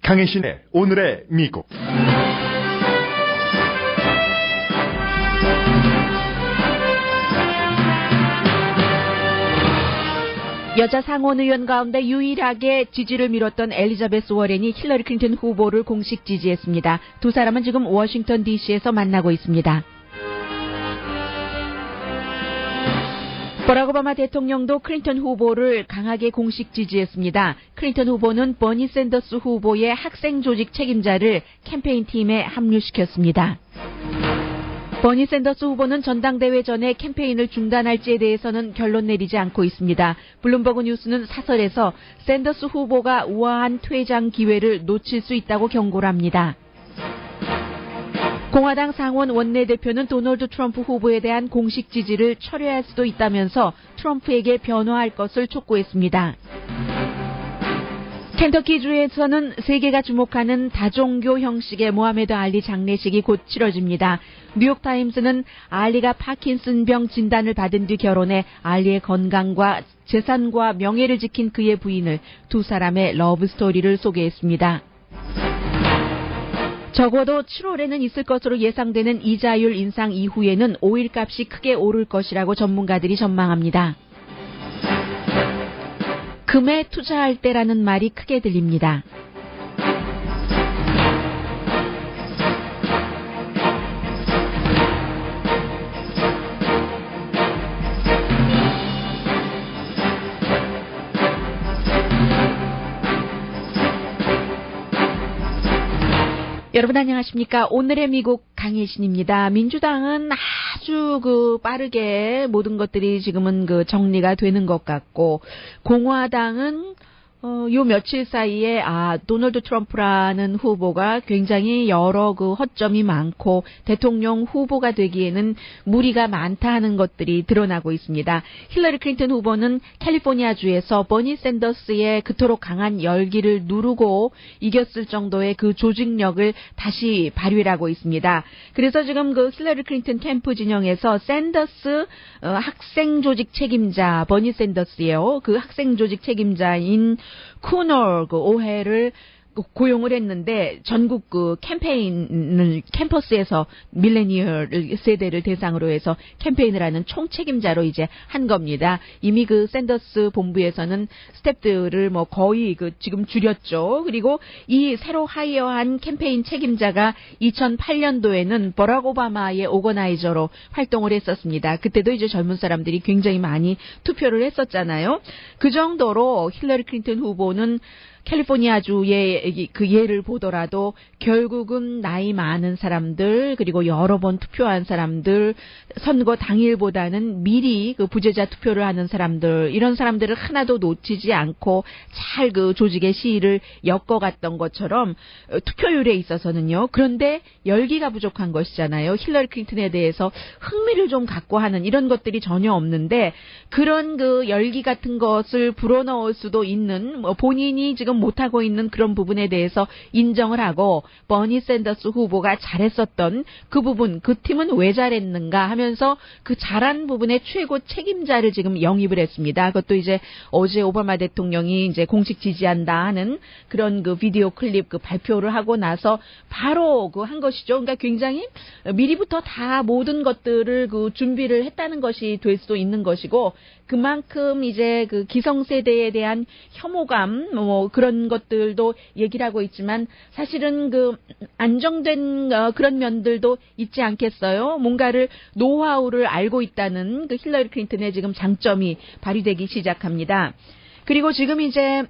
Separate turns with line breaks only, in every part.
강혜신의 오늘의 미국.
여자 상원 의원 가운데 유일하게 지지를 미뤘던 엘리자베스 워렌이 힐러리 클린턴 후보를 공식 지지했습니다. 두 사람은 지금 워싱턴 DC에서 만나고 있습니다. 버락 오바마 대통령도 클린턴 후보를 강하게 공식 지지했습니다. 클린턴 후보는 버니 샌더스 후보의 학생 조직 책임자를 캠페인 팀에 합류시켰습니다. 버니 샌더스 후보는 전당대회 전에 캠페인을 중단할지에 대해서는 결론 내리지 않고 있습니다. 블룸버그 뉴스는 사설에서 샌더스 후보가 우아한 퇴장 기회를 놓칠 수 있다고 경고를 합니다. 공화당 상원 원내대표는 도널드 트럼프 후보에 대한 공식 지지를 철회할 수도 있다면서 트럼프에게 변호할 것을 촉구했습니다. 켄터키주에서는 세계가 주목하는 다종교 형식의 모하메드 알리 장례식이 곧 치러집니다. 뉴욕타임스는 알리가 파킨슨병 진단을 받은 뒤 결혼해 알리의 건강과 재산과 명예를 지킨 그의 부인을 두 사람의 러브스토리를 소개했습니다. 적어도 7월에는 있을 것으로 예상되는 이자율 인상 이후에는 오일값이 크게 오를 것이라고 전문가들이 전망합니다. 금에 투자할 때라는 말이 크게 들립니다. 여러분 안녕하십니까? 오늘의 미국 강혜신입니다. 민주당은 아주 빠르게 모든 것들이 지금은 정리가 되는 것 같고, 공화당은 요 며칠 사이에 도널드 트럼프라는 후보가 굉장히 여러 허점이 많고 대통령 후보가 되기에는 무리가 많다 하는 것들이 드러나고 있습니다. 힐러리 클린턴 후보는 캘리포니아주에서 버니 샌더스의 그토록 강한 열기를 누르고 이겼을 정도의 그 조직력을 다시 발휘를 하고 있습니다. 그래서 지금 힐러리 클린턴 캠프 진영에서 샌더스 학생 조직 책임자 버니 샌더스예요. 그 학생 조직 책임자인 쿠너 오해를 고용을 했는데 전국 캠페인을 캠퍼스에서 밀레니얼 세대를 대상으로 해서 캠페인을 하는 총책임자로 이제 한 겁니다. 이미 샌더스 본부에서는 스태프들을 거의 지금 줄였죠. 그리고 이 새로 하이어한 캠페인 책임자가 2008년도에는 버락 오바마의 오거나이저로 활동을 했었습니다. 그때도 이제 젊은 사람들이 굉장히 많이 투표를 했었잖아요. 그 정도로 힐러리 클린턴 후보는 캘리포니아주의 그 예를 보더라도 결국은 나이 많은 사람들 그리고 여러 번 투표한 사람들 선거 당일보다는 미리 부재자 투표를 하는 사람들 이런 사람들을 하나도 놓치지 않고 잘 조직의 시위를 엮어갔던 것처럼 투표율에 있어서는요. 그런데 열기가 부족한 것이잖아요. 힐러리 클린턴에 대해서 흥미를 좀 갖고 하는 이런 것들이 전혀 없는데 그런 열기 같은 것을 불어넣을 수도 있는 본인이 지금 못하고 있는 그런 부분에 대해서 인정을 하고 버니 샌더스 후보가 잘했었던 그 부분, 그 팀은 왜 잘했는가 하면서 그 잘한 부분의 최고 책임자를 지금 영입을 했습니다. 그것도 이제 어제 오바마 대통령이 이제 공식 지지한다 하는 그런 비디오 클립 발표를 하고 나서 바로 한 것이죠. 그러니까 굉장히 미리부터 다 모든 것들을 준비를 했다는 것이 될 수도 있는 것이고 그만큼 이제 기성세대에 대한 혐오감 그런 것들도 얘기를 하고 있지만 사실은 안정된 그런 면들도 있지 않겠어요? 뭔가를 노하우를 알고 있다는 힐러리 클린턴의 지금 장점이 발휘되기 시작합니다. 그리고 지금 이제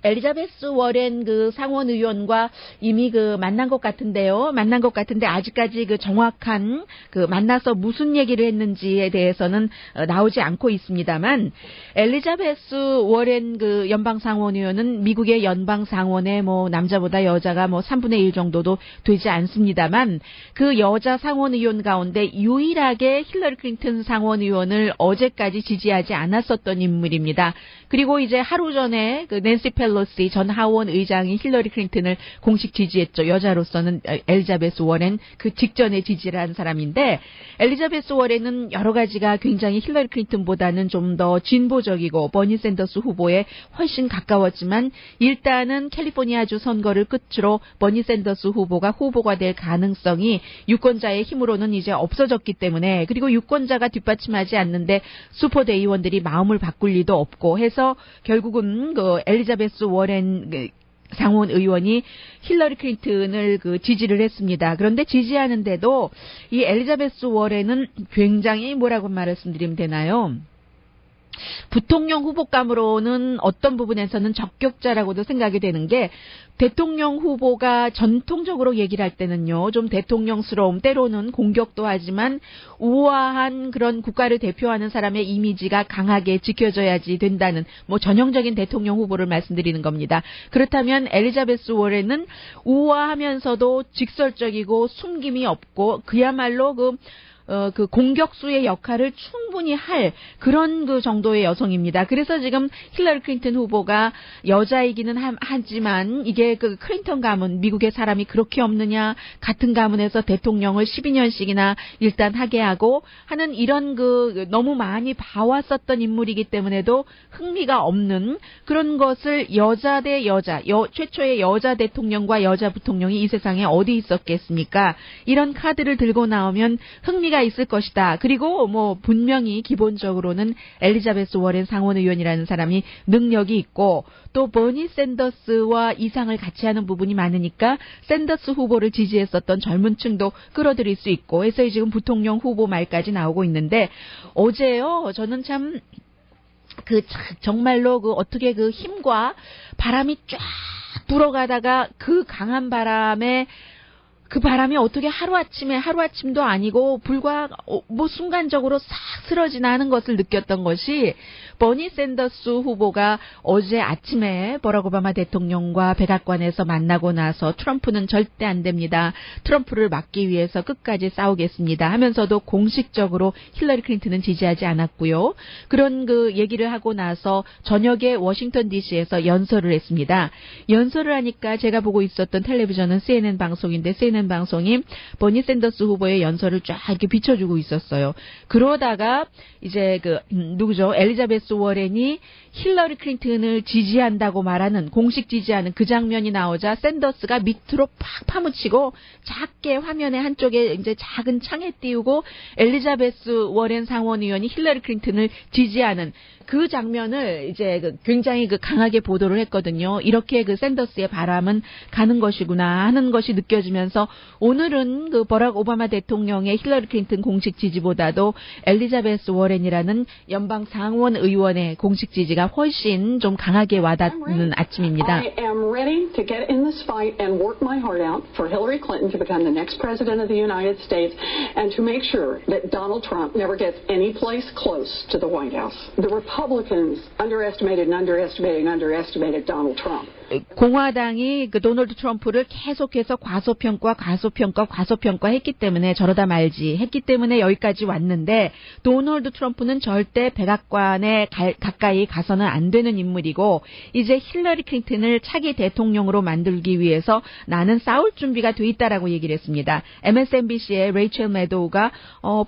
엘리자베스 워렌 상원 의원과 이미 만난 것 같은데요. 만난 것 같은데 아직까지 정확한 만나서 무슨 얘기를 했는지에 대해서는 나오지 않고 있습니다만 엘리자베스 워렌 연방 상원 의원은 미국의 연방 상원에 남자보다 여자가 3분의 1 정도도 되지 않습니다만 그 여자 상원 의원 가운데 유일하게 힐러리 클린턴 상원 의원을 어제까지 지지하지 않았었던 인물입니다. 그리고 이제 하루 전에 낸시 펠로시 펠로시 전 하원 의장이 힐러리 클린턴을 공식 지지했죠. 여자로서는 엘리자베스 워렌 그 직전에 지지를 한 사람인데 엘리자베스 워렌은 여러 가지가 굉장히 힐러리 클린턴보다는 좀 더 진보적이고 버니 샌더스 후보에 훨씬 가까웠지만 일단은 캘리포니아주 선거를 끝으로 버니 샌더스 후보가 될 가능성이 유권자의 힘으로는 이제 없어졌기 때문에 그리고 유권자가 뒷받침하지 않는데 슈퍼대의원들이 마음을 바꿀 리도 없고 해서 결국은 그 엘리자베스 워렌 상원 의원이 힐러리 클린턴을 지지를 했습니다. 그런데 지지하는데도 이 엘리자베스 워렌은 굉장히 뭐라고 말씀드리면 되나요? 부통령 후보감으로는 어떤 부분에서는 적격자라고도 생각이 되는 게 대통령 후보가 전통적으로 얘기를 할 때는요, 좀 대통령스러움, 때로는 공격도 하지만 우아한 그런 국가를 대표하는 사람의 이미지가 강하게 지켜져야지 된다는 뭐 전형적인 대통령 후보를 말씀드리는 겁니다. 그렇다면 엘리자베스 워렌은 우아하면서도 직설적이고 숨김이 없고 그야말로 그 공격수의 역할을 충분히 할 그런 그 정도의 여성입니다. 그래서 지금 힐러리 클린턴 후보가 여자이기는 하지만 이게 그 클린턴 가문, 미국의 사람이 그렇게 없느냐, 같은 가문에서 대통령을 12년씩이나 일단 하게 하고 하는 이런 너무 많이 봐왔었던 인물이기 때문에도 흥미가 없는 그런 것을 여자 대 여자, 최초의 여자 대통령과 여자 부통령이 이 세상에 어디 있었겠습니까? 이런 카드를 들고 나오면 흥미가 있을 것이다. 그리고 뭐 분명히 기본적으로는 엘리자베스 워렌 상원 의원이라는 사람이 능력이 있고 또 버니 샌더스와 이상을 같이 하는 부분이 많으니까 샌더스 후보를 지지했었던 젊은 층도 끌어들일 수 있고 해서 지금 부통령 후보 말까지 나오고 있는데 어제요 저는 참 정말로 어떻게 힘과 바람이 쫙 불어가다가 그 강한 바람에 그 바람이 어떻게 하루아침도 아니고 불과 뭐 순간적으로 싹 쓰러지나는 것을 느꼈던 것이 버니 샌더스 후보가 어제 아침에 버락 오바마 대통령과 백악관에서 만나고 나서 트럼프는 절대 안 됩니다. 트럼프를 막기 위해서 끝까지 싸우겠습니다 하면서도 공식적으로 힐러리 클린턴은 지지하지 않았고요. 그런 얘기를 하고 나서 저녁에 워싱턴 DC에서 연설을 했습니다. 연설을 하니까 제가 보고 있었던 텔레비전은 CNN 방송인데 CNN 방송이 버니 샌더스 후보의 연설을 쫙 이렇게 비춰주고 있었어요. 그러다가 이제 누구죠? 엘리자베스 워렌이 힐러리 클린턴을 지지한다고 말하는 공식 지지하는 그 장면이 나오자 샌더스가 밑으로 팍 파묻히고 작게 화면의 한쪽에 이제 작은 창에 띄우고 엘리자베스 워렌 상원 의원이 힐러리 클린턴을 지지하는 그 장면을 이제 굉장히 강하게 보도를 했거든요. 이렇게 샌더스의 바람은 가는 것이구나 하는 것이 느껴지면서 오늘은 버락 오바마 대통령의 힐러리 클린턴 공식 지지보다도 엘리자베스 워렌이라는 연방 상원 의원의 공식 지지가 훨씬 좀 강하게 와닿는 아침입니다.
I am ready to get in this fight and work my heart out for Hillary Clinton to become the next president of the United States and to make sure that Donald Trump never gets any place close to the White House. The Republicans underestimated Donald Trump.
공화당이 도널드 트럼프를 계속해서 과소평가 했기 때문에 저러다 말지 했기 때문에 여기까지 왔는데 도널드 트럼프는 절대 백악관에 가까이 가서는 안 되는 인물이고 이제 힐러리 클린턴을 차기 대통령으로 만들기 위해서 나는 싸울 준비가 돼 있다라고 얘기를 했습니다. MSNBC의 레이첼 매도우가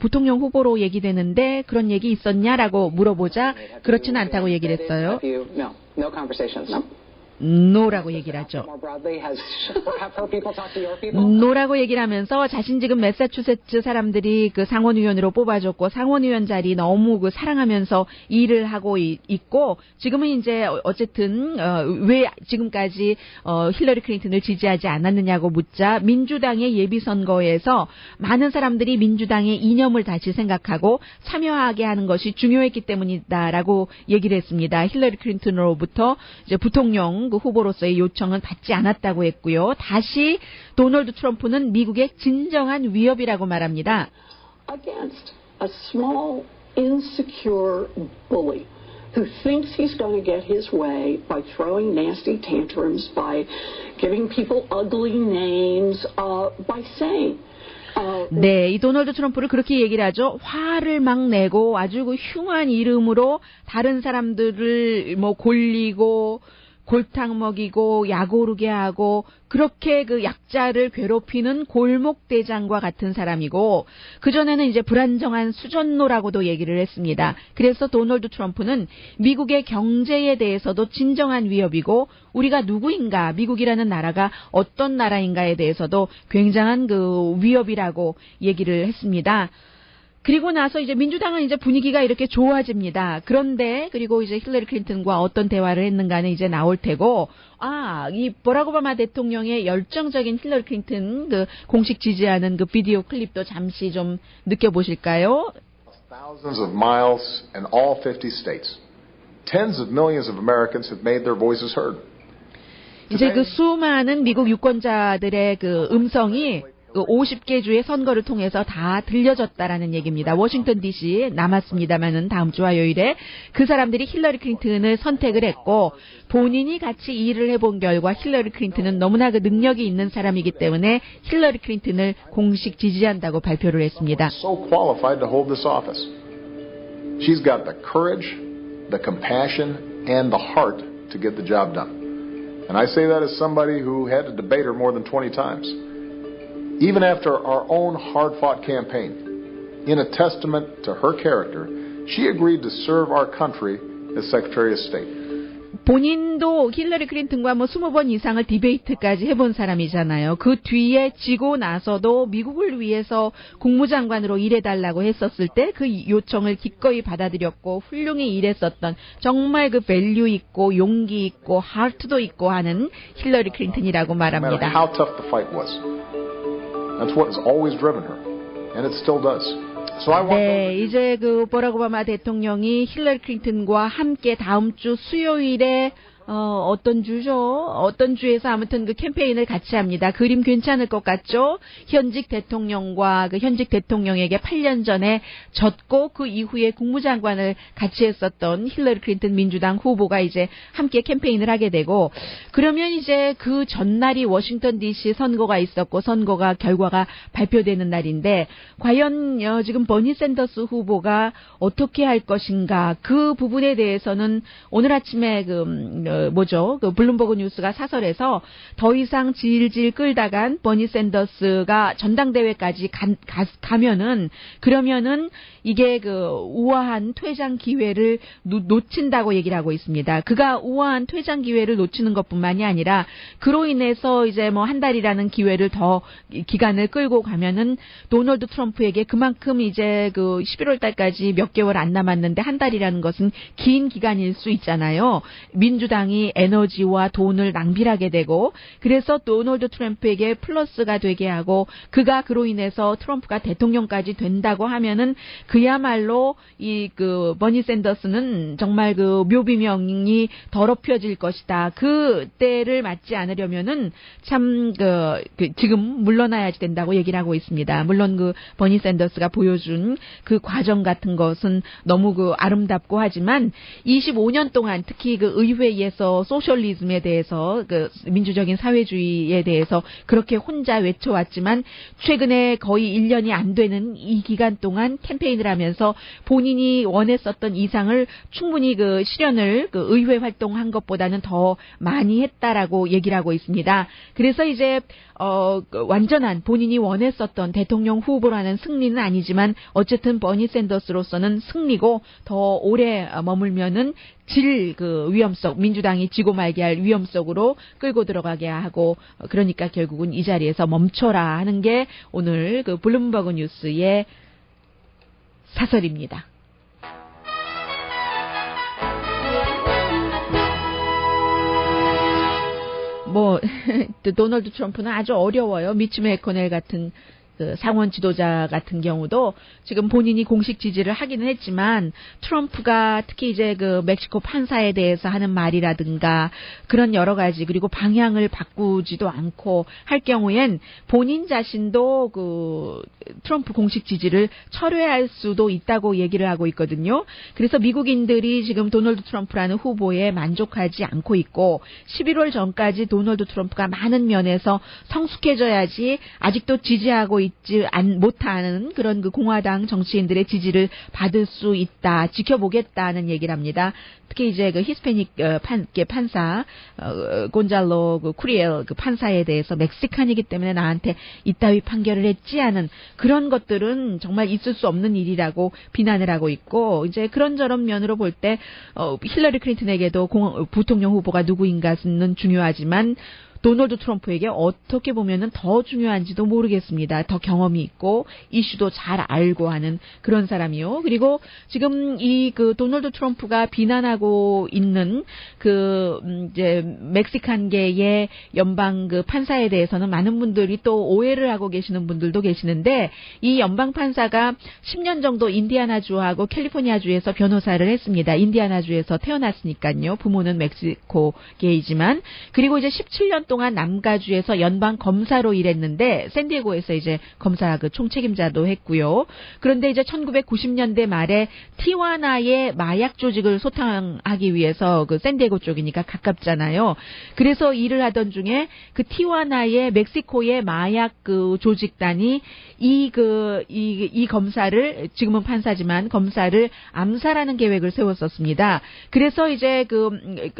부통령 후보로 얘기되는데 그런 얘기 있었냐라고 물어보자 그렇지는 않다고 얘기를 했어요.
No conversations. No.
노라고 얘기를 하죠. 노라고 얘기를 하면서 자신 지금 매사추세츠 사람들이 상원의원으로 뽑아줬고 상원의원 자리 너무 사랑하면서 일을 하고 있고 지금은 이제 어쨌든 왜 지금까지 힐러리 클린턴을 지지하지 않았느냐고 묻자 민주당의 예비선거에서 많은 사람들이 민주당의 이념을 다시 생각하고 참여하게 하는 것이 중요했기 때문이다라고 얘기를 했습니다. 힐러리 클린턴으로부터 이제 부통령 후보로서의 요청은 받지 않았다고 했고요. 다시 도널드 트럼프는 미국의 진정한 위협이라고 말합니다.
Against a small, insecure bully who thinks he's going to get his way by throwing nasty tantrums, by giving people ugly names, by saying
네, 이 도널드 트럼프를 그렇게 얘기를 하죠. 화를 막 내고 아주 흉한 이름으로 다른 사람들을 골리고 골탕 먹이고 약 오르게 하고 그렇게 그 약자를 괴롭히는 골목대장과 같은 사람이고 그전에는 이제 불안정한 수전노라고도 얘기를 했습니다. 그래서 도널드 트럼프는 미국의 경제에 대해서도 진정한 위협이고 우리가 누구인가, 미국이라는 나라가 어떤 나라인가에 대해서도 굉장한 그 위협이라고 얘기를 했습니다. 그리고 나서 이제 민주당은 이제 분위기가 이렇게 좋아집니다. 그런데 그리고 이제 힐러리 클린턴과 어떤 대화를 했는가는 이제 나올 테고, 이 버락 오바마 대통령의 열정적인 힐러리 클린턴 그 공식 지지하는 그 비디오 클립도 잠시 좀 느껴보실까요?
Thousands of miles in all 50 states. Tens of millions of Americans have made their voices heard.
이제 그 수많은 미국 유권자들의 그 음성이 그 50개 주의 선거를 통해서 다 들려졌다라는 얘기입니다. 워싱턴 DC 남았습니다만은 다음 주 화요일에 그 사람들이 힐러리 클린턴을 선택을 했고 본인이 같이 일을 해본 결과 힐러리 클린턴은 너무나 그 능력이 있는 사람이기 때문에 힐러리 클린턴을 공식 지지한다고 발표를 했습니다.
So qualified to hold this office. She's got the courage, the compassion, and the heart to get the job done. And I say that as somebody who had to debate her more than 20 times. Even after our own hard-fought campaign, in a testament to her character, she agreed to serve our country as Secretary of State.
본인도 힐러리 클린턴과 뭐 20번 이상을 디베이트까지 해본 사람이잖아요. 그 뒤에 지고 나서도 미국을 위해서 국무장관으로 일해달라고 했었을 때 그 요청을 기꺼이 받아들였고 훌륭히 일했었던 정말 그 밸류 있고 용기 있고 하트도 있고 하는 힐러리 클린턴이라고
No matter
말합니다.
how tough the fight was. That's what has always driven her, and it still does. So I want
네, 이제 그 버락 오바마 대통령이 힐러리 클린턴과 함께 다음 주 수요일에 어떤 주죠? 어떤 주에서 아무튼 그 캠페인을 같이 합니다. 그림 괜찮을 것 같죠? 현직 대통령과 그 현직 대통령에게 8년 전에 졌고 그 이후에 국무장관을 같이 했었던 힐러리 클린턴 민주당 후보가 이제 함께 캠페인을 하게 되고 그러면 이제 그 전날이 워싱턴 DC 선거가 있었고 선거가 결과가 발표되는 날인데 과연 지금 버니 샌더스 후보가 어떻게 할 것인가 그 부분에 대해서는 오늘 아침에 그 블룸버그 뉴스가 사설에서 더 이상 질질 끌다간 버니 샌더스가 전당대회까지 가면은 그러면은 이게 그 우아한 퇴장 기회를 놓친다고 얘기를 하고 있습니다. 그가 우아한 퇴장 기회를 놓치는 것뿐만이 아니라 그로 인해서 이제 뭐 한 달이라는 기회를 더 기간을 끌고 가면은 도널드 트럼프에게 그만큼 이제 그 11월 달까지 몇 개월 안 남았는데 한 달이라는 것은 긴 기간일 수 있잖아요. 민주당이 에너지와 돈을 낭비하게 되고 그래서 도널드 트럼프에게 플러스가 되게 하고 그가 그로 인해서 트럼프가 대통령까지 된다고 하면은 그야말로 이 그 버니 샌더스는 정말 그 묘비명이 더럽혀질 것이다. 그 때를 맞지 않으려면은 참 지금 물러나야지 된다고 얘기를 하고 있습니다. 물론 그 버니 샌더스가 보여준 그 과정 같은 것은 너무 그 아름답고 하지만 25년 동안 특히 그 의회에서 소셜리즘에 대해서 그 민주적인 사회주의에 대해서 그렇게 혼자 외쳐왔지만 최근에 거의 1년이 안 되는 이 기간 동안 캠페인을 하면서 본인이 원했었던 이상을 충분히 그 실현을 그 의회 활동한 것보다는 더 많이 했다라고 얘기를 하고 있습니다. 그래서 이제 완전한 본인이 원했었던 대통령 후보라는 승리는 아니지만 어쨌든 버니 샌더스로서는 승리고 더 오래 머물면은 그 위험성, 민주당이 지고 말게 할 위험성으로 끌고 들어가게 하고 그러니까 결국은 이 자리에서 멈춰라 하는 게 오늘 그 블룸버그 뉴스의 사설입니다. 도널드 트럼프는 아주 어려워요. 미치 매코넬 같은 그 상원 지도자 같은 경우도 지금 본인이 공식 지지를 하기는 했지만 트럼프가 특히 이제 그 멕시코 판사에 대해서 하는 말이라든가 그런 여러 가지 그리고 방향을 바꾸지도 않고 할 경우엔 본인 자신도 그 트럼프 공식 지지를 철회할 수도 있다고 얘기를 하고 있거든요. 그래서 미국인들이 지금 도널드 트럼프라는 후보에 만족하지 않고 있고 11월 전까지 도널드 트럼프가 많은 면에서 성숙해져야지 아직도 지지하고 있지 못하는 그런 그 공화당 정치인들의 지지를 받을 수 있다, 지켜보겠다는 얘기를 합니다. 특히 이제 그 히스패닉 판사 곤잘로 그 쿠리엘 그 판사에 대해서 멕시칸이기 때문에 나한테 이따위 판결을 했지 하는 그런 것들은 정말 있을 수 없는 일이라고 비난을 하고 있고, 이제 그런저런 면으로 볼 때 힐러리 클린턴에게도 부통령 후보가 누구인가는 중요하지만 도널드 트럼프에게 어떻게 보면은 더 중요한지도 모르겠습니다. 더 경험이 있고 이슈도 잘 알고 하는 그런 사람이요. 그리고 지금 이 그 도널드 트럼프가 비난하고 있는 그 이제 멕시칸계의 연방 그 판사에 대해서는 많은 분들이 또 오해를 하고 계시는 분들도 계시는데, 이 연방 판사가 10년 정도 인디아나주하고 캘리포니아주에서 변호사를 했습니다. 인디아나주에서 태어났으니까요. 부모는 멕시코계이지만, 그리고 이제 17년 동안 남가주에서 연방 검사로 일했는데 샌디에고에서 이제 검사 그 총책임자도 했고요. 그런데 이제 1990년대 말에 티와나의 마약 조직을 소탕하기 위해서 그 샌디에고 쪽이니까 가깝잖아요. 그래서 일을 하던 중에 그 티와나의 멕시코의 마약 그 조직단이 이 검사를, 지금은 판사지만 검사를 암살하는 계획을 세웠었습니다. 그래서 이제 그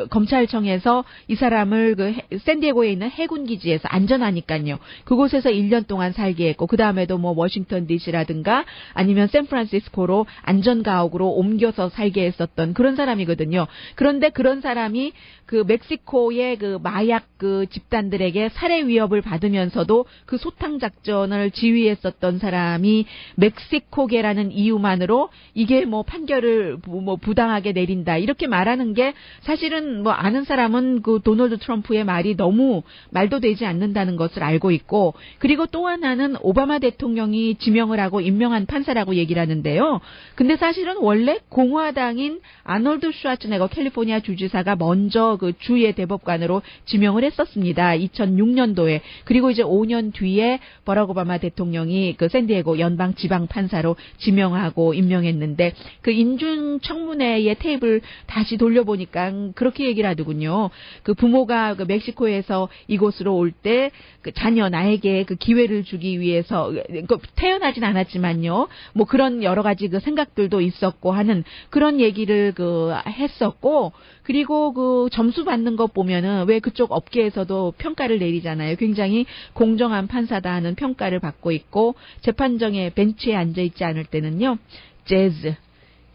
검찰청에서 이 사람을 그 샌디에고에 있는 해군 기지에서 안전하니까요. 그곳에서 1년 동안 살게 했고, 그 다음에도 뭐 워싱턴 DC라든가 아니면 샌프란시스코로 안전가옥으로 옮겨서 살게 했었던 그런 사람이거든요. 그런데 그런 사람이 그 멕시코의 그 마약 그 집단들에게 살해 위협을 받으면서도 그 소탕 작전을 지휘했었던 사람이 멕시코계라는 이유만으로 이게 뭐 판결을 뭐 부당하게 내린다 이렇게 말하는 게, 사실은 뭐 아는 사람은 그 도널드 트럼프의 말이 너무 말도 되지 않는다는 것을 알고 있고, 그리고 또 하나는 오바마 대통령이 지명을 하고 임명한 판사라고 얘기를 하는데요. 근데 사실은 원래 공화당인 아놀드 슈와츠네거 캘리포니아 주지사가 먼저 그 주의 대법관으로 지명을 했었습니다. 2006년도에. 그리고 이제 5년 뒤에 버락 오바마 대통령이 그 샌디에고 연방 지방 판사로 지명하고 임명했는데, 그 인준청문회의 테이블 다시 돌려보니까 그렇게 얘기를 하더군요. 그 부모가 그 멕시코에서 이곳으로 올 때 그 자녀 나에게 그 기회를 주기 위해서 그 태어나진 않았지만요. 뭐 그런 여러 가지 그 생각들도 있었고 하는 그런 얘기를 그 했었고, 그리고 그 점수 받는 것 보면은 왜 그쪽 업계에서도 평가를 내리잖아요. 굉장히 공정한 판사다 하는 평가를 받고 있고, 재판정에 벤치에 앉아 있지 않을 때는요. 재즈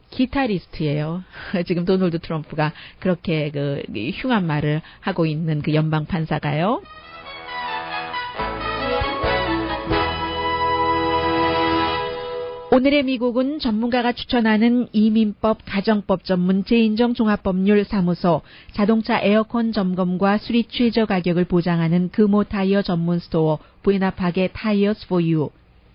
기타리스트예요. 지금 도널드 트럼프가 그렇게 그 흉한 말을 하고 있는 그 연방 판사가요. 오늘의 미국은 전문가가 추천하는 이민법, 가정법 전문 재인정 종합법률 사무소, 자동차 에어컨 점검과 수리 최저 가격을 보장하는 금호 타이어 전문 스토어 부에나파게 타이어스 포 유,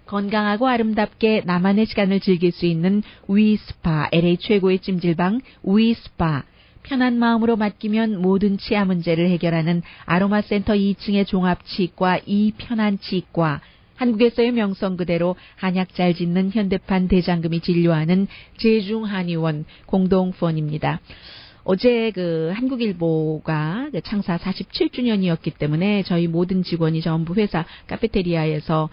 건강하고 아름답게 나만의 시간을 즐길 수 있는 위스파, LA 최고의 찜질방 위스파, 편한 마음으로 맡기면 모든 치아 문제를 해결하는 아로마 센터 2층의 종합치과 이편한치과, 한국에서의 명성 그대로 한약 잘 짓는 현대판 대장금이 진료하는 제중한의원 공동후원입니다. 어제 그 한국일보가 창사 47주년이었기 때문에 저희 모든 직원이 전부 회사 카페테리아에서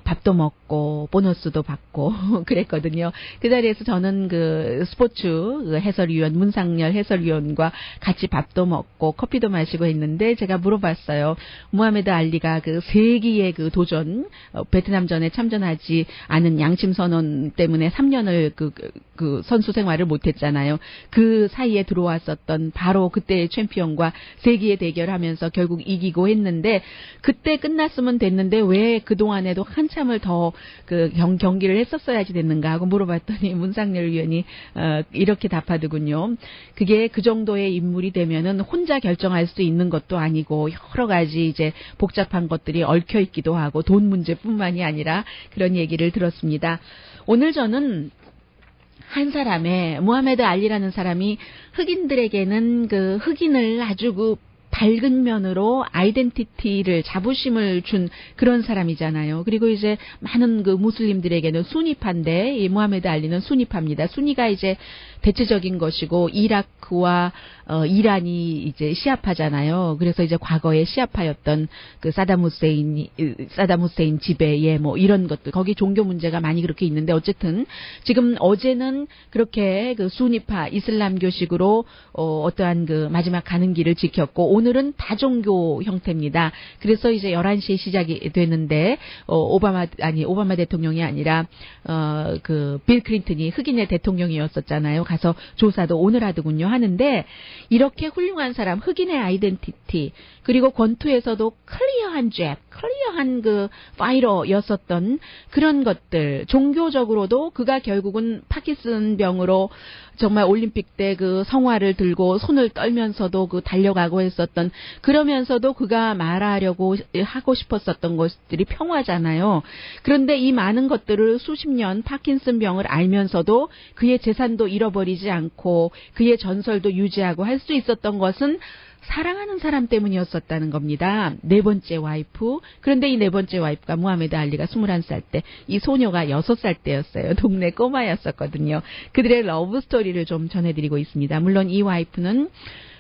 밥도 먹고 보너스도 받고 그랬거든요. 그 자리에서 저는 그 스포츠 해설위원 문상열 해설위원과 같이 밥도 먹고 커피도 마시고 했는데, 제가 물어봤어요. 무하메드 알리가 그 세기의 그 도전, 베트남전에 참전하지 않은 양심 선언 때문에 3년을 그 선수 생활을 못했잖아요. 그 사이에 들어왔었던 바로 그때의 챔피언과 세기의 대결하면서 결국 이기고 했는데, 그때 끝났으면 됐는데 왜 그동안에도 한참을 더 그 경기를 했었어야지 됐는가 하고 물어봤더니 문상열 위원이 이렇게 답하더군요. 그게 그 정도의 인물이 되면은 혼자 결정할 수 있는 것도 아니고 여러 가지 이제 복잡한 것들이 얽혀 있기도 하고 돈 문제뿐만이 아니라 그런 얘기를 들었습니다. 오늘 저는 한 사람의 무하메드 알리라는 사람이 흑인들에게는 그 흑인을 아주 그 밝은 면으로 아이덴티티를, 자부심을 준 그런 사람이잖아요. 그리고 이제 많은 그 무슬림들에게는 수니파인데 이 무하메드 알리는 수니파입니다. 수니가 이제 대체적인 것이고 이라크와 이란이 이제 시아파잖아요. 그래서 이제 과거에 시아파였던 그 사담 후세인 지배에 뭐 이런 것들 거기 종교 문제가 많이 그렇게 있는데 어쨌든 지금 어제는 그렇게 그 수니파 이슬람교식으로 어떠한 그 마지막 가는 길을 지켰고 오늘은 다종교 형태입니다. 그래서 이제 11시에 시작이 되는데 오바마 대통령이 아니라 그 빌 클린턴이 흑인의 대통령이었었잖아요. 가서 조사도 오늘 하더군요. 하는데 이렇게 훌륭한 사람 흑인의 아이덴티티 그리고 권투에서도 클리어한 그 파이터였었던 그런 것들 종교적으로도 그가 결국은 파킨슨 병으로 정말 올림픽 때 그 성화를 들고 손을 떨면서도 그 달려가고 했었던 그러면서도 그가 말하려고 하고 싶었었던 것들이 평화잖아요. 그런데 이 많은 것들을 수십 년 파킨슨 병을 알면서도 그의 재산도 잃어버리지 않고 그의 전설도 유지하고 할 수 있었던 것은 사랑하는 사람 때문이었었다는 겁니다. 네 번째 와이프. 그런데 이 네 번째 와이프가 무하메드 알리가 21살 때, 이 소녀가 6살 때였어요. 동네 꼬마였었거든요. 그들의 러브 스토리를 좀 전해드리고 있습니다. 물론 이 와이프는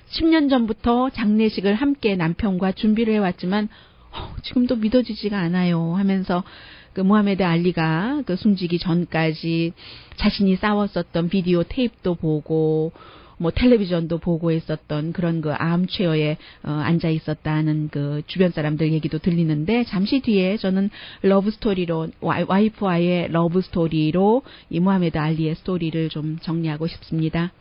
10년 전부터 장례식을 함께 남편과 준비를 해왔지만 지금도 믿어지지가 않아요 하면서 그 무하메드 알리가 그 숨지기 전까지 자신이 싸웠었던 비디오 테이프도 보고 뭐 텔레비전도 보고 있었던 그런 그 암체어에 앉아 있었다는 그 주변 사람들 얘기도 들리는데 잠시 뒤에 저는 러브 스토리로 와이프와의 러브 스토리로 이 무하메드 알리의 스토리를 좀 정리하고 싶습니다.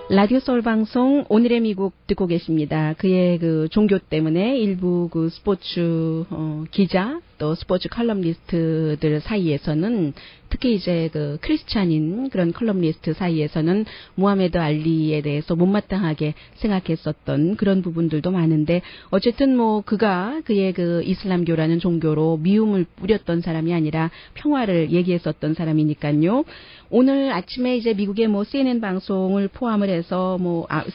라디오 서울 방송 오늘의 미국 듣고 계십니다. 그의 그 종교 때문에 일부 그 스포츠 기자 또 스포츠 컬럼리스트들 사이에서는 특히 이제 그 크리스찬인 그런 컬럼리스트 사이에서는 무하메드 알리에 대해서 못마땅하게 생각했었던 그런 부분들도 많은데 어쨌든 뭐 그가 그의 그 이슬람교라는 종교로 미움을 뿌렸던 사람이 아니라 평화를 얘기했었던 사람이니까요. 오늘 아침에 이제 미국의 뭐 CNN 방송을 포함을 해서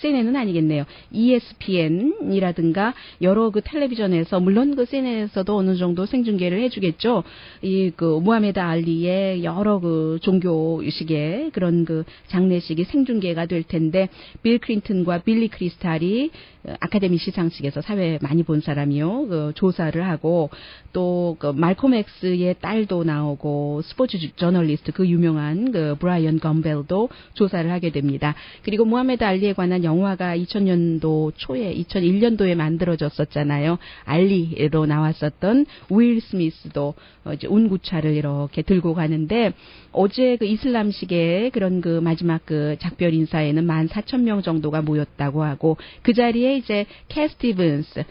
CNN은 아니겠네요. ESPN이라든가 여러 그 텔레비전에서 물론 그 CNN에서도 어느 정도 생중계를 해주겠죠. 이 그 무하메드 알리의 여러 그 종교식의 그런 그 장례식이 생중계가 될 텐데 빌 클린턴과 빌리 크리스탈이 아카데미 시상식에서 사회 많이 본 사람이요. 그 조사를 하고 또 그 말콤 엑스의 딸도 나오고 스포츠 저널리스트 그 유명한 그 브라이언 검벨도 조사를 하게 됩니다. 그리고 무하메드 알리에 관한 영화가 2000년도 초에 2001년도에 만들어졌었잖아요. 알리로 나왔었던 윌 스미스도 이제 운구차를 이렇게 들고 가는데 어제 그 이슬람식의 그런 그 마지막 그 작별 인사에는 14,000명 정도가 모였다고 하고 그 자리에 이제 캐 스티븐스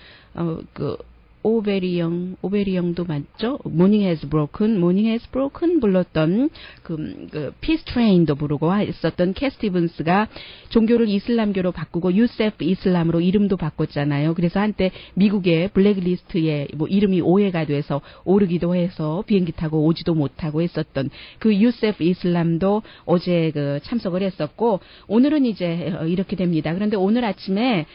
그 오베리영도 맞죠? Morning Has Broken 불렀던 그 Peace Train도 부르고 했었던 캐 스티븐스가 종교를 이슬람교로 바꾸고 유세프 이슬람으로 이름도 바꿨잖아요. 그래서 한때 미국의 블랙리스트에 뭐 이름이 오해가 돼서 오르기도 해서 비행기 타고 오지도 못하고 했었던 그 유세프 이슬람도 어제 그 참석을 했었고 오늘은 이제 이렇게 됩니다. 그런데 오늘 아침에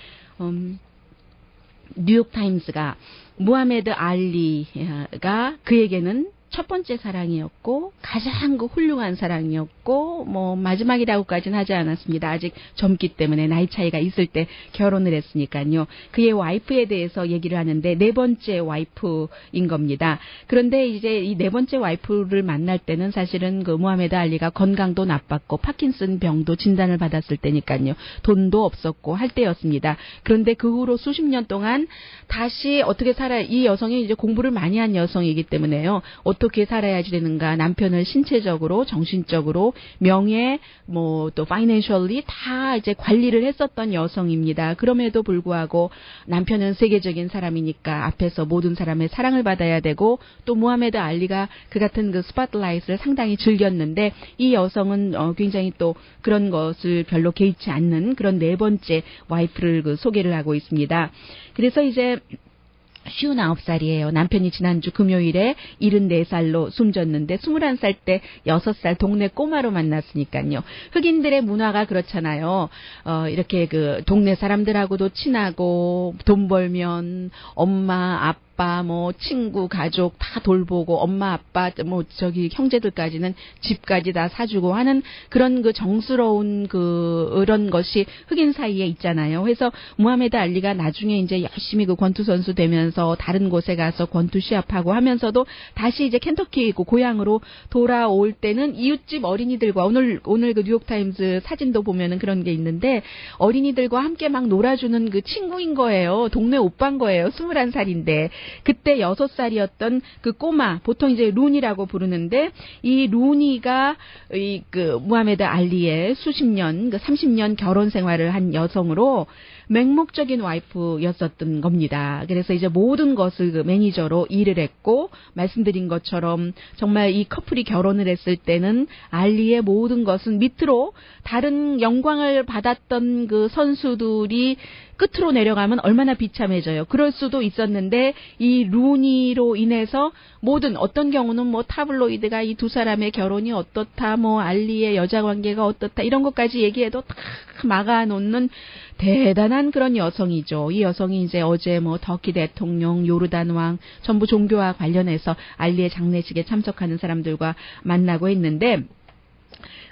뉴욕타임스가 무하메드 알리가 그에게는 첫 번째 사랑이었고 가장 그 훌륭한 사랑이었고 뭐 마지막이라고까지는 하지 않았습니다. 아직 젊기 때문에 나이 차이가 있을 때 결혼을 했으니까요. 그의 와이프에 대해서 얘기를 하는데 네 번째 와이프인 겁니다. 그런데 이제 이 네 번째 와이프를 만날 때는 사실은 그 무하메드 알리가 건강도 나빴고 파킨슨 병도 진단을 받았을 때니까요. 돈도 없었고 할 때였습니다. 그런데 그 후로 수십 년 동안 다시 어떻게 이 여성이 이제 공부를 많이 한 여성이기 때문에요. 어떻게 살아야지 되는가 남편을 신체적으로 정신적으로 명예 뭐 또 파이낸셜리 다 이제 관리를 했었던 여성입니다. 그럼에도 불구하고 남편은 세계적인 사람이니까 앞에서 모든 사람의 사랑을 받아야 되고 또 무하메드 알리가 그 같은 그 스팟라이트를 상당히 즐겼는데 이 여성은 굉장히 또 그런 것을 별로 개의치 않는 그런 네 번째 와이프를 그 소개를 하고 있습니다. 그래서 이제 59살이에요. 남편이 지난주 금요일에 74살로 숨졌는데 21살 때 6살 동네 꼬마로 만났으니까요. 흑인들의 문화가 그렇잖아요. 이렇게 그 동네 사람들하고도 친하고 돈 벌면 엄마, 아빠 아빠, 뭐 친구, 가족 다 돌보고 엄마, 아빠, 뭐 저기 형제들까지는 집까지 다 사주고 하는 그런 그 정스러운 그런 것이 흑인 사이에 있잖아요. 그래서 무하메드 알리가 나중에 이제 열심히 그 권투 선수 되면서 다른 곳에 가서 권투 시합하고 하면서도 다시 이제 켄터키 그 고향으로 돌아올 때는 이웃집 어린이들과 오늘 그 뉴욕 타임즈 사진도 보면은 그런 게 있는데 어린이들과 함께 막 놀아주는 그 친구인 거예요. 동네 오빠인 거예요. 21살인데 그때 6살이었던 그 꼬마 보통 이제 루니라고 부르는데 이 루니가 이 그 무하메드 알리의 수십 년 그 30년 결혼 생활을 한 여성으로 맹목적인 와이프였었던 겁니다. 그래서 이제 모든 것을 그 매니저로 일을 했고 말씀드린 것처럼 정말 이 커플이 결혼을 했을 때는 알리의 모든 것은 밑으로 다른 영광을 받았던 그 선수들이 끝으로 내려가면 얼마나 비참해져요. 그럴 수도 있었는데 이 루니로 인해서 모든 어떤 경우는 뭐 타블로이드가 이 두 사람의 결혼이 어떻다 뭐 알리의 여자 관계가 어떻다 이런 것까지 얘기해도 다 막아놓는 대단한 그런 여성이죠. 이 여성이 이제 어제 뭐 터키 대통령, 요르단 왕 전부 종교와 관련해서 알리의 장례식에 참석하는 사람들과 만나고 있는데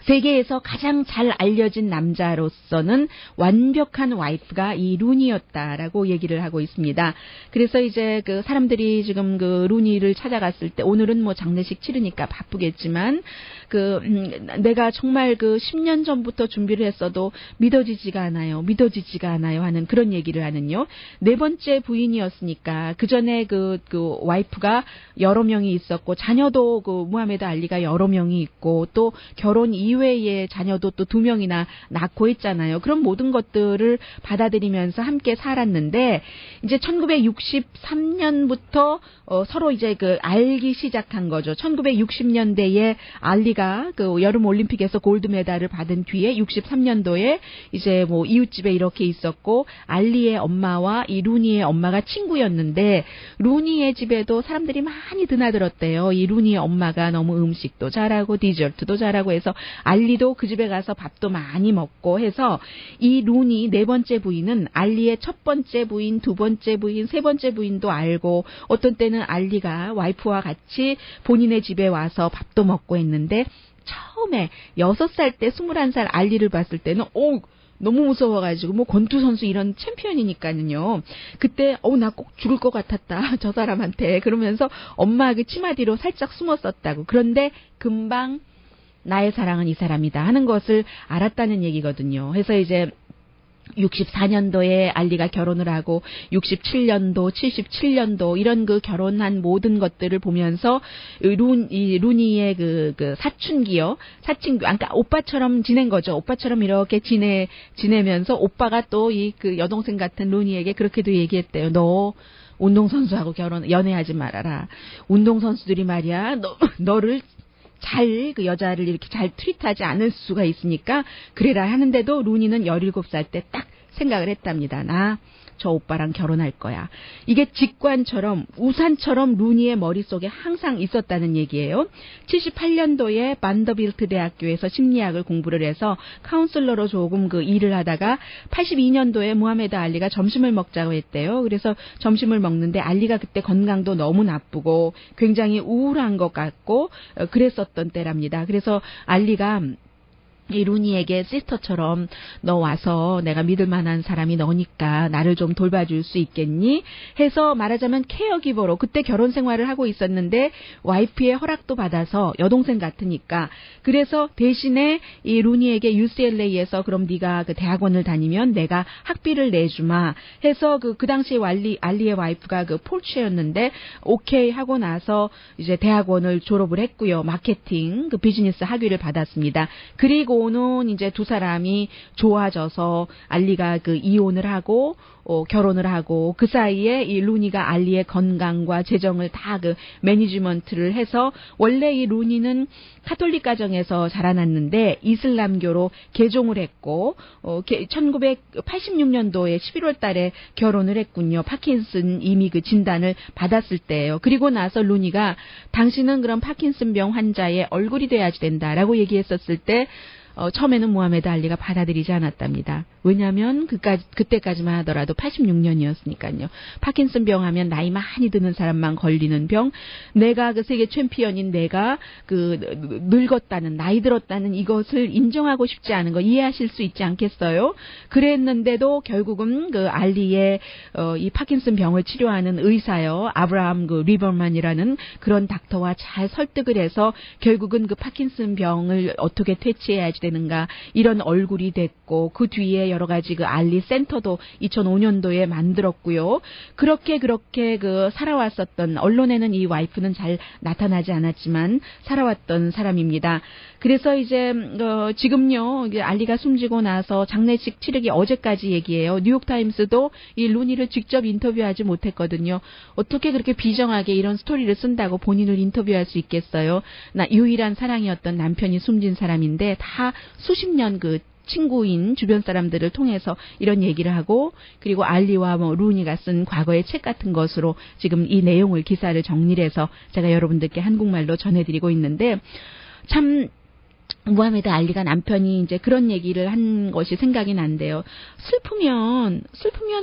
세계에서 가장 잘 알려진 남자로서는 완벽한 와이프가 이 루니였다라고 얘기를 하고 있습니다. 그래서 이제 그 사람들이 지금 그 루니를 찾아갔을 때 오늘은 뭐 장례식 치르니까 바쁘겠지만 내가 정말 그 10년 전부터 준비를 했어도 믿어지지가 않아요 하는 그런 얘기를 하는요. 4번째 부인이었으니까 그 전에 그 와이프가 여러 명이 있었고 자녀도 그 무하메드 알리가 여러 명이 있고 또 결혼 이외의 자녀도 또 2명이나 낳고 있잖아요. 그런 모든 것들을 받아들이면서 함께 살았는데 이제 1963년부터 서로 이제 그 알기 시작한 거죠. 1960년대에 알리가 그 여름 올림픽에서 골드 메달을 받은 뒤에 63년도에 이제 뭐 이웃집에 이렇게 있었고 알리의 엄마와 이 루니의 엄마가 친구였는데 루니의 집에도 사람들이 많이 드나들었대요. 이 루니의 엄마가 너무 음식도 잘하고 디저트도 잘하고 해서 알리도 그 집에 가서 밥도 많이 먹고 해서 이 루니 4번째 부인은 알리의 첫 번째 부인, 2번째 부인, 3번째 부인도 알고 어떤 때는 알리가 와이프와 같이 본인의 집에 와서 밥도 먹고 했는데 처음에 6살 때 21살 알리를 봤을 때는 너무 무서워가지고 뭐 권투 선수 이런 챔피언이니까는요. 그때 나 꼭 죽을 것 같았다 저 사람한테 그러면서 엄마 그 치마 뒤로 살짝 숨었었다고. 그런데 금방 나의 사랑은 이 사람이다 하는 것을 알았다는 얘기거든요. 그래서 이제 64년도에 알리가 결혼을 하고 67년도, 77년도 이런 그 결혼한 모든 것들을 보면서 루니의 그 사춘기요. 그러니까 오빠처럼 지낸 거죠. 오빠처럼 이렇게 지내면서 오빠가 또 이 그 여동생 같은 루니에게 그렇게도 얘기했대요. 너 운동선수하고 연애하지 말아라. 운동선수들이 말이야. 너를 잘 그 여자를 이렇게 잘 트리트하지 않을 수가 있으니까 그래라 하는데도 루니는 17살 때 딱 생각을 했답니다. 나 저 오빠랑 결혼할 거야. 이게 직관처럼 우산처럼 루니의 머릿속에 항상 있었다는 얘기예요. 78년도에 반더빌트 대학교에서 심리학을 공부를 해서 카운슬러로 조금 그 일을 하다가 82년도에 무하메드 알리가 점심을 먹자고 했대요. 그래서 점심을 먹는데 알리가 그때 건강도 너무 나쁘고 굉장히 우울한 것 같고 그랬었던 때랍니다. 그래서 알리가 이 루니에게 시스터처럼 너 와서 내가 믿을 만한 사람이 너니까 나를 좀 돌봐줄 수 있겠니? 해서 말하자면 케어기버로 그때 결혼 생활을 하고 있었는데 와이프의 허락도 받아서 여동생 같으니까 그래서 대신에 이 루니에게 UCLA에서 그럼 네가 그 대학원을 다니면 내가 학비를 내주마 해서 그 당시에 알리의 와이프가 그 폴츠였는데 오케이 하고 나서 이제 대학원을 졸업을 했고요. 마케팅 그 비즈니스 학위를 받았습니다. 그리고 는 이제 두 사람이 좋아져서 알리가 그 이혼을 하고 결혼을 하고 그 사이에 이 루니가 알리의 건강과 재정을 다 그 매니지먼트를 해서 원래 이 루니는 카톨릭 가정에서 자라났는데 이슬람교로 개종을 했고 1986년도에 11월 달에 결혼을 했군요. 파킨슨 이미 그 진단을 받았을 때예요. 그리고 나서 루니가 당신은 그럼 파킨슨병 환자의 얼굴이 돼야지 된다라고 얘기했었을 때 처음에는 무하메드 알리가 받아들이지 않았답니다. 왜냐하면 그때까지만 하더라도 86년이었으니까요. 파킨슨 병 하면 나이 많이 드는 사람만 걸리는 병, 내가 그 세계 챔피언인 내가 그 늙었다는, 나이 들었다는 이것을 인정하고 싶지 않은 거 이해하실 수 있지 않겠어요? 그랬는데도 결국은 그 알리의 이 파킨슨 병을 치료하는 의사요, 아브라함 그 리버만이라는 그런 닥터와 잘 설득을 해서 결국은 그 파킨슨 병을 어떻게 퇴치해야지 되는가 이런 얼굴이 됐고, 그 뒤에 여러 가지 그 알리 센터도 2005년도에 만들었고요. 그렇게 그 살아왔었던, 언론에는 이 와이프는 잘 나타나지 않았지만 살아왔던 사람입니다. 그래서 이제 지금요, 알리가 숨지고 나서 장례식 치르기 어제까지 얘기해요. 뉴욕타임스도 이 루니를 직접 인터뷰하지 못했거든요. 어떻게 그렇게 비정하게 이런 스토리를 쓴다고 본인을 인터뷰할 수 있겠어요? 나 유일한 사랑이었던 남편이 숨진 사람인데 다 수십 년 그 친구인 주변 사람들을 통해서 이런 얘기를 하고, 그리고 알리와 루니가 쓴 과거의 책 같은 것으로 지금 이 내용을, 기사를 정리를 해서 제가 여러분들께 한국말로 전해드리고 있는데, 참 무하메드 알리가 남편이 이제 그런 얘기를 한 것이 생각이 난대요. 슬프면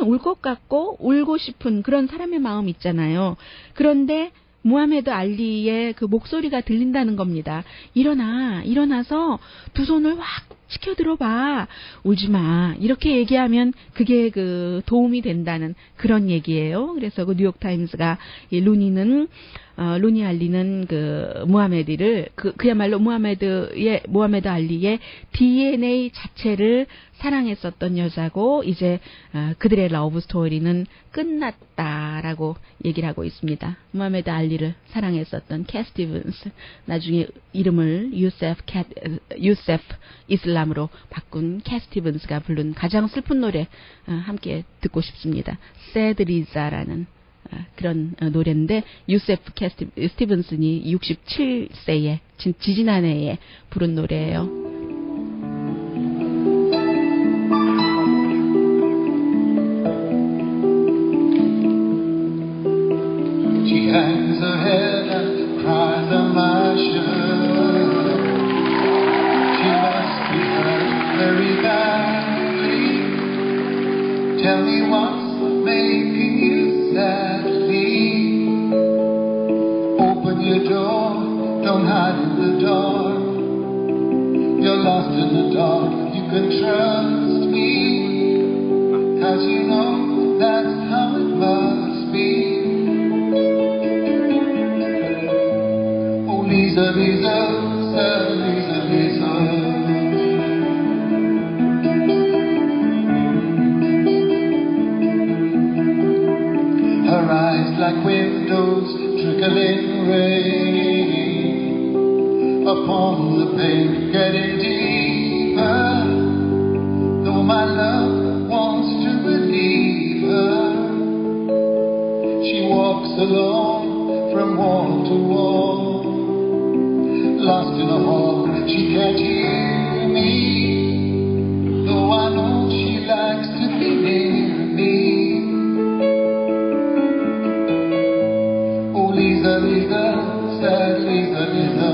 울 것 같고 울고 싶은 그런 사람의 마음 있잖아요. 그런데 무하메드 알리의 그 목소리가 들린다는 겁니다. 일어나서 두 손을 확 치켜들어봐. 울지 마. 이렇게 얘기하면 그게 그 도움이 된다는 그런 얘기예요. 그래서 그 뉴욕타임스가 이 루니 알리는 그 무하메드를 그야말로 무하메드 알리의 DNA 자체를 사랑했었던 여자고, 이제 그들의 러브 스토리는 끝났다라고 얘기를 하고 있습니다. 무하메드 알리를 사랑했었던 캣 스티븐스, 나중에 이름을 유세프 이슬람으로 바꾼 캣 스티븐스가 부른 가장 슬픈 노래 함께 듣고 싶습니다. Sad Liza라는 그런 노래인데, 유세프 캣 스티븐슨이 67세에 지지난해에 부른 노래예요.
She hangs her head and cries on my shirt. She must be hurt very badly. Tell me what's making you sadly. Open your door, don't hide in the dark. You're lost in the dark, you can trust me. 'Cause you know that's how it must be. Lisa, Lisa, sad Lisa, Lisa. Her eyes like windows trickling rain upon the pane, getting deeper. Though my love wants to relieve her, she walks alone from wall to wall. Lost in a hall, she can't hear me, though I know she likes to be near me. Oh, Lisa, Lisa, sad Lisa, Lisa.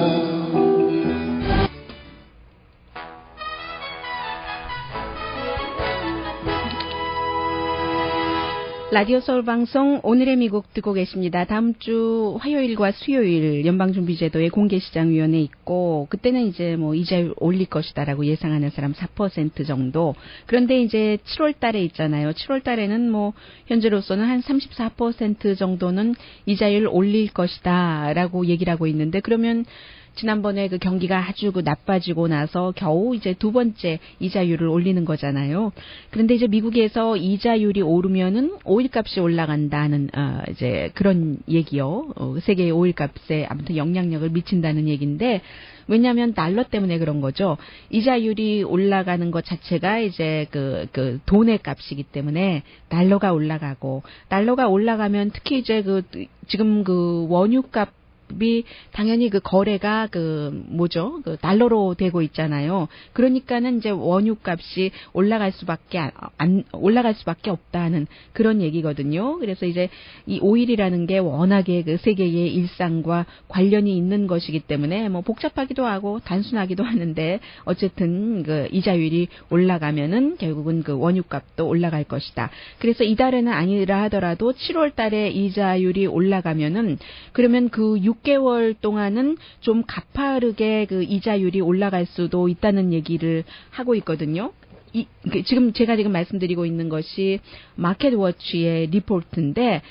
라디오 서울 방송 오늘의 미국 듣고 계십니다. 다음 주 화요일과 수요일 연방준비제도의 공개시장위원회 있고, 그때는 이제 뭐 이자율 올릴 것이다라고 예상하는 사람 4% 정도. 그런데 이제 7월 달에 있잖아요. 7월 달에는 뭐 현재로서는 한 34% 정도는 이자율 올릴 것이다라고 얘기를 하고 있는데, 그러면 지난번에 그 경기가 아주 그 나빠지고 나서 겨우 이제 두 번째 이자율을 올리는 거잖아요. 그런데 이제 미국에서 이자율이 오르면은 오일값이 올라간다는 이제 그런 얘기요. 세계의 오일값에 아무튼 영향력을 미친다는 얘기인데, 왜냐하면 달러 때문에 그런 거죠. 이자율이 올라가는 것 자체가 이제 그 돈의 값이기 때문에 달러가 올라가고, 달러가 올라가면 특히 이제 지금 그 원유값 당연히 그 거래가 그 달러로 되고 있잖아요. 그러니까는 이제 원유값이 올라갈 수밖에 없다는 그런 얘기거든요. 그래서 이제 이 오일이라는 게 워낙에 그 세계의 일상과 관련이 있는 것이기 때문에 뭐 복잡하기도 하고 단순하기도 하는데 어쨌든 그 이자율이 올라가면은 결국은 그 원유값도 올라갈 것이다. 그래서 이달에는 아니라 하더라도 7월 달에 이자율이 올라가면은 그러면 그 6개월 동안은 좀 가파르게 그 이자율이 올라갈 수도 있다는 얘기를 하고 있거든요. 지금 말씀드리고 있는 것이 마켓워치의 리포트인데,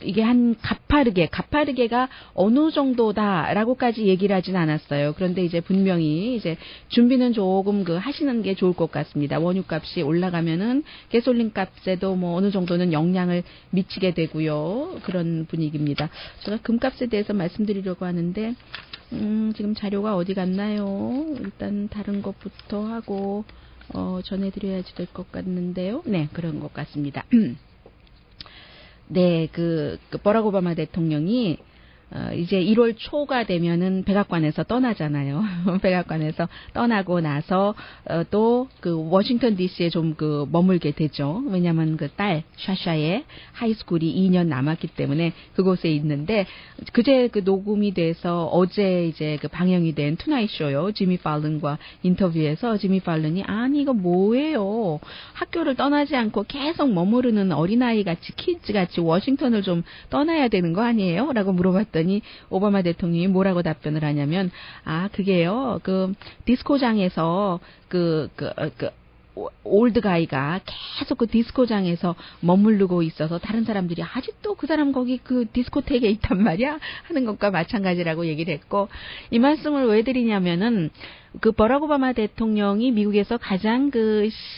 이게 한 가파르게가 어느 정도다라고까지 얘기를 하진 않았어요. 그런데 이제 분명히 이제 준비는 조금 하시는 게 좋을 것 같습니다. 원유값이 올라가면은 가솔린 값에도 뭐 어느 정도는 영향을 미치게 되고요. 그런 분위기입니다. 제가 금값에 대해서 말씀드리려고 하는데, 지금 자료가 어디 갔나요? 일단 다른 것부터 하고, 전해드려야지 될 것 같는데요. 네, 그런 것 같습니다. 네, 버락 오바마 대통령이 이제 1월 초가 되면은 백악관에서 떠나잖아요. 백악관에서 떠나고 나서 또 워싱턴 DC에 좀 머물게 되죠. 왜냐면 딸 샤샤의 하이스쿨이 2년 남았기 때문에 그곳에 있는데, 그제 녹음이 돼서 어제 이제 방영이 된 투나잇 쇼요. 지미 팔런과 인터뷰에서 지미 팔런이 아니 이거 뭐예요? 학교를 떠나지 않고 계속 머무르는 어린아이 같이 키즈 같이 워싱턴을 좀 떠나야 되는 거 아니에요? 라고 물어봤더니 오바마 대통령이 뭐라고 답변을 하냐면, 그게요, 디스코장에서 올드가이가 계속 디스코장에서 머무르고 있어서 다른 사람들이 아직도 그 사람 거기 디스코텍에 있단 말이야? 하는 것과 마찬가지라고 얘기를 했고, 이 말씀을 왜 드리냐면은, 버락 오바마 대통령이 미국에서 가장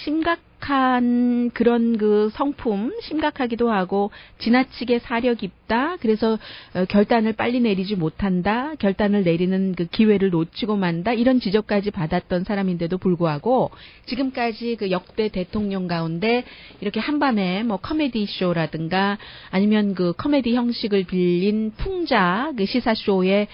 심각한 그런 성품, 심각하기도 하고 지나치게 사려 깊다. 그래서 결단을 빨리 내리지 못한다. 결단을 내리는 기회를 놓치고 만다. 이런 지적까지 받았던 사람인데도 불구하고 지금까지 역대 대통령 가운데 이렇게 한밤에 뭐 코미디 쇼라든가 아니면 코미디 형식을 빌린 풍자 시사쇼에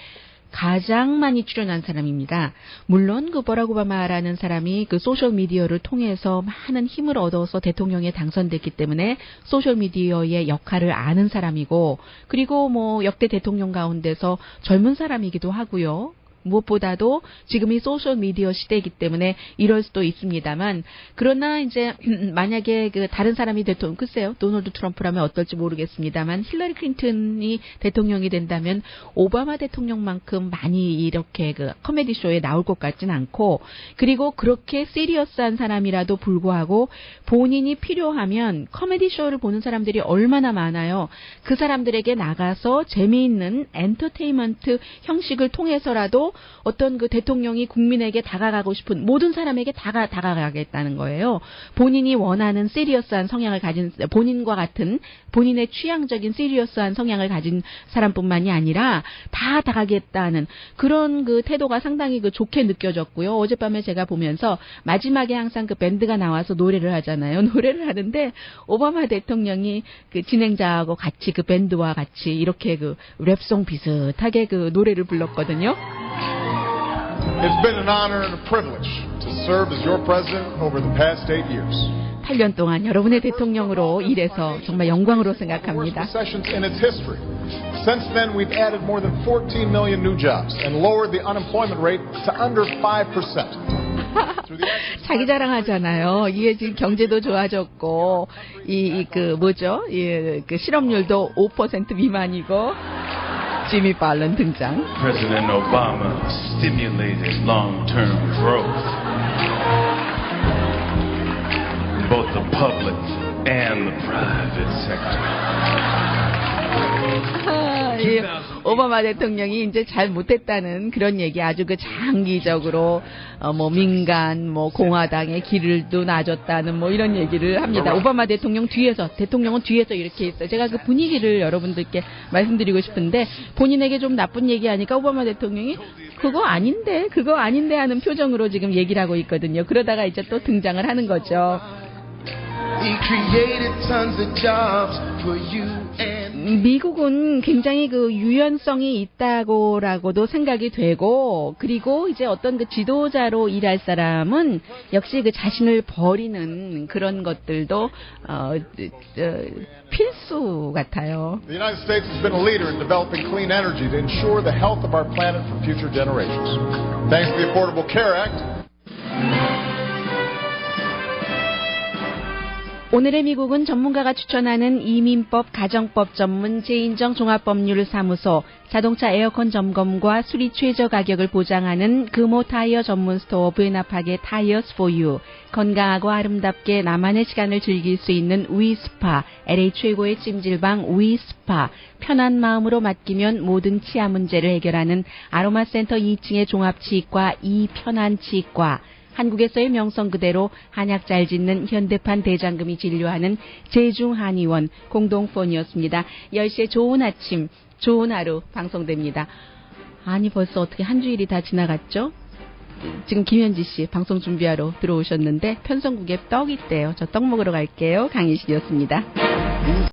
가장 많이 출연한 사람입니다. 물론 버락 오바마라는 사람이 소셜 미디어를 통해서 많은 힘을 얻어서 대통령에 당선됐기 때문에 소셜 미디어의 역할을 아는 사람이고, 그리고 뭐 역대 대통령 가운데서 젊은 사람이기도 하고요. 무엇보다도 지금이 소셜 미디어 시대이기 때문에 이럴 수도 있습니다만, 그러나 이제 만약에 다른 사람이 글쎄요, 도널드 트럼프라면 어떨지 모르겠습니다만 힐러리 클린턴이 대통령이 된다면 오바마 대통령만큼 많이 이렇게 코미디 쇼에 나올 것 같진 않고, 그리고 그렇게 시리어스한 사람이라도 불구하고 본인이 필요하면 코미디 쇼를 보는 사람들이 얼마나 많아요. 그 사람들에게 나가서 재미있는 엔터테인먼트 형식을 통해서라도 어떤 대통령이 국민에게 다가가고 싶은 모든 사람에게 다가가겠다는 거예요. 본인이 원하는 시리어스한 성향을 가진, 본인과 같은 본인의 취향적인 시리어스한 성향을 가진 사람뿐만이 아니라 다 다가가겠다는 그런 태도가 상당히 좋게 느껴졌고요. 어젯밤에 제가 보면서 마지막에 항상 밴드가 나와서 노래를 하잖아요. 노래를 하는데 오바마 대통령이 진행자하고 같이 밴드와 같이 이렇게 랩송 비슷하게 노래를 불렀거든요.
It's been an honor and a privilege to serve as your president over the past 8 years.
8년 동안 여러분의 대통령으로 일해서 정말 영광으로 생각합니다.
In its history. Since then, we've added more than 14 million new jobs and lowered the unemployment rate to under 5%.
자기 자랑하잖아요. 이게 지금 경제도 좋아졌고, 실업률도 5% 미만이고. 지미 팔런 등장.
President Obama stimulated long-term growth in both the public and the private sector.
오바마 대통령이 이제 잘 못했다는 그런 얘기, 아주 장기적으로 민간 공화당의 길을도 놔줬다는 이런 얘기를 합니다. 오바마 대통령은 뒤에서 이렇게 있어요. 제가 분위기를 여러분들께 말씀드리고 싶은데, 본인에게 좀 나쁜 얘기 하니까 오바마 대통령이 그거 아닌데 하는 표정으로 지금 얘기를 하고 있거든요. 그러다가 이제 또 등장을 하는 거죠.
He created tons of jobs for you and
미국은 굉장히 그 유연성이 있다고라고도 생각이 되고, 그리고 이제 어떤 그 지도자로 일할 사람은 역시 그 자신을 버리는 그런 것들도 필수 같아요.
The United States has been a leader in developing clean energy to ensure the health of our planet for future generations. Thanks to the Affordable Care Act.
오늘의 미국은 전문가가 추천하는 이민법, 가정법 전문 제인정 종합법률사무소, 자동차 에어컨 점검과 수리 최저 가격을 보장하는 금호 타이어 전문 스토어 부에나파게 타이어스 포유, 건강하고 아름답게 나만의 시간을 즐길 수 있는 위스파, LA 최고의 찜질방 위스파, 편한 마음으로 맡기면 모든 치아 문제를 해결하는 아로마 센터 2층의 종합치과 이편한치과, 한국에서의 명성 그대로 한약 잘 짓는 현대판 대장금이 진료하는 제중한의원 공동폰이었습니다. 10시에 좋은 아침, 좋은 하루 방송됩니다. 아니 벌써 어떻게 한 주일이 다 지나갔죠? 지금 김현지 씨 방송 준비하러 들어오셨는데 편성국에 떡 있대요. 저 떡 먹으러 갈게요. 강희실이었습니다.